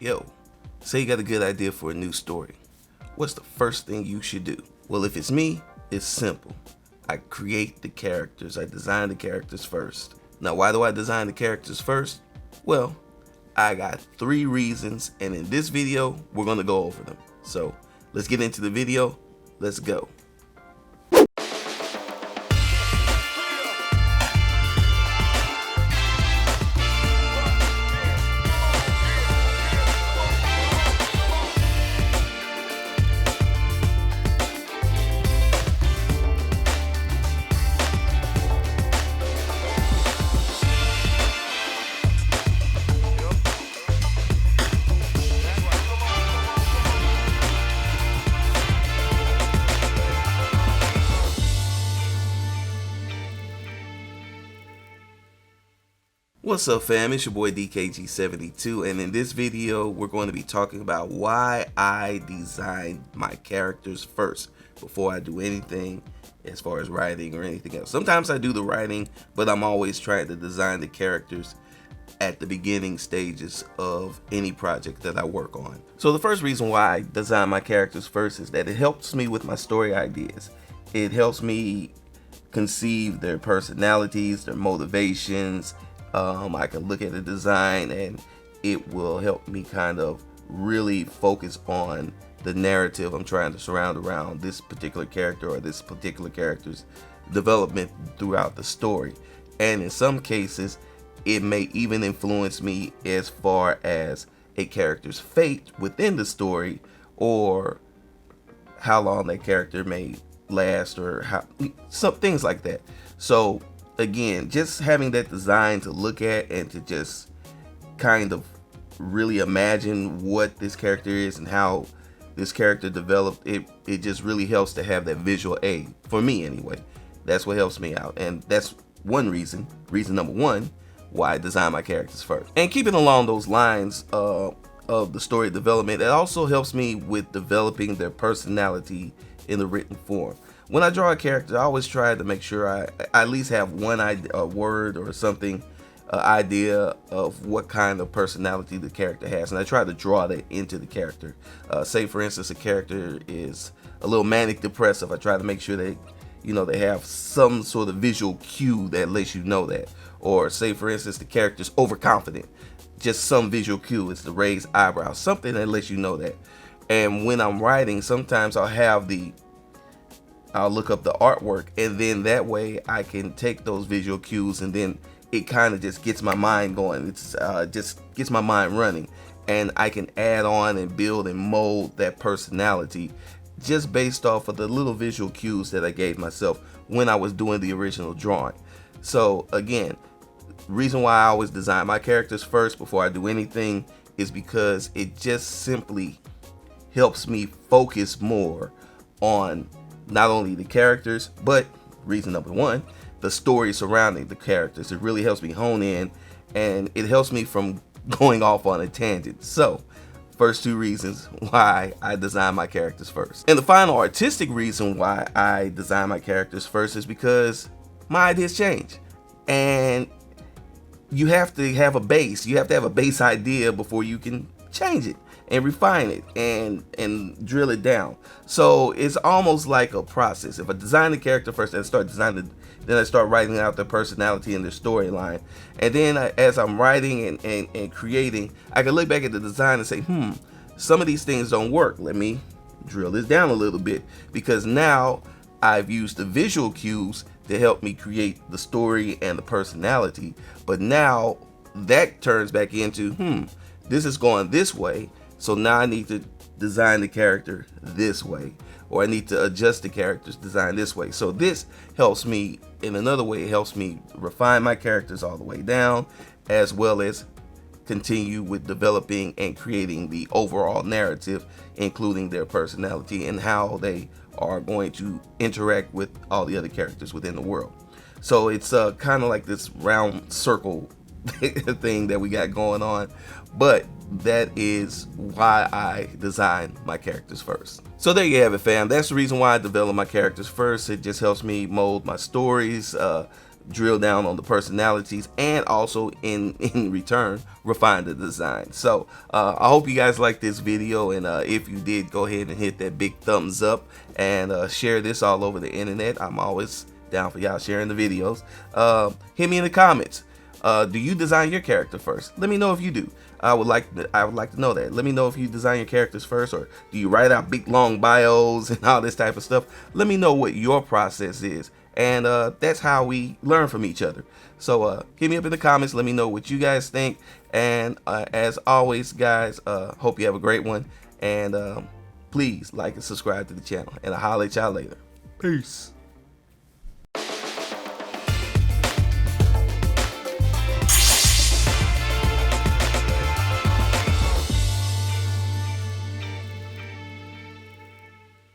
Yo, say you got a good idea for a new story. What's the first thing you should do? Well, if it's me, it's simple. I create the characters. I design the characters first. Now, why do I design the characters first? Well, I got 3 reasons, and in this video, we're gonna go over them. So, let's get into the video. Let's go. What's up, fam? It's your boy DKG72, and in this video we're going to be talking about why I design my characters first before I do anything as far as writing or anything else. Sometimes I do the writing, but I'm always trying to design the characters at the beginning stages of any project that I work on. So the first reason why I design my characters first is that it helps me with my story ideas. It helps me conceive their personalities, their motivations. I can look at the design and it will help me kind of really focus on the narrative I'm trying to surround around this particular character or this particular character's development throughout the story. And in some cases, it may even influence me as far as a character's fate within the story, or how long that character may last, or how some things like that. So again, just having that design to look at and to just kind of really imagine what this character is and how this character developed, it just really helps to have that visual aid for me anyway. That's what helps me out, and that's reason number one why I design my characters first. And keeping along those lines of the story development, it also helps me with developing their personality in the written form. When I draw a character, I always try to make sure I at least have one idea, a word or something, idea of what kind of personality the character has, and I try to draw that into the character. Say for instance, a character is a little manic depressive. I try to make sure that they have some sort of visual cue that lets you know that. Or say for instance, the character's overconfident. Just some visual cue. It's the raised eyebrows, something that lets you know that. And when I'm writing, sometimes I'll look up the artwork, and then that way I can take those visual cues, and then it kind of just gets my mind going. It's just gets my mind running, and I can add on and build and mold that personality just based off of the little visual cues that I gave myself when I was doing the original drawing. So again, reason why I always design my characters first before I do anything is because it just simply helps me focus more on not only the characters, but reason number one, the story surrounding the characters. It really helps me hone in, and it helps me from going off on a tangent. So first 2 reasons why I design my characters first. And the final artistic reason why I design my characters first is because my ideas change, and you have to have a base. You have to have a base idea before you can change it and refine it and drill it down. So it's almost like a process. If I design the character first and start designing, then I start writing out their personality and their storyline. And then as I'm writing and creating, I can look back at the design and say, some of these things don't work. Let me drill this down a little bit, because now I've used the visual cues to help me create the story and the personality. But now that turns back into, this is going this way, so now I need to design the character this way, or I need to adjust the character's design this way. So this helps me in another way. It helps me refine my characters all the way down, as well as continue with developing and creating the overall narrative, including their personality and how they are going to interact with all the other characters within the world. So it's kind of like this round circle thing that we got going on, but that is why I design my characters first. So there you have it, fam. That's the reason why I develop my characters first. It just helps me mold my stories, drill down on the personalities, and also in return refine the design. So I hope you guys liked this video, and if you did, go ahead and hit that big thumbs up and share this all over the internet. I'm always down for y'all sharing the videos. Hit me in the comments. Do you design your character first? Let me know if you do. I would like to know that. Let me know if you design your characters first, or do you write out big long bios and all this type of stuff. Let me know what your process is, and that's how we learn from each other. So hit me up in the comments. Let me know what you guys think, and as always, guys, hope you have a great one, and please like and subscribe to the channel, and I'll holler at y'all later. Peace.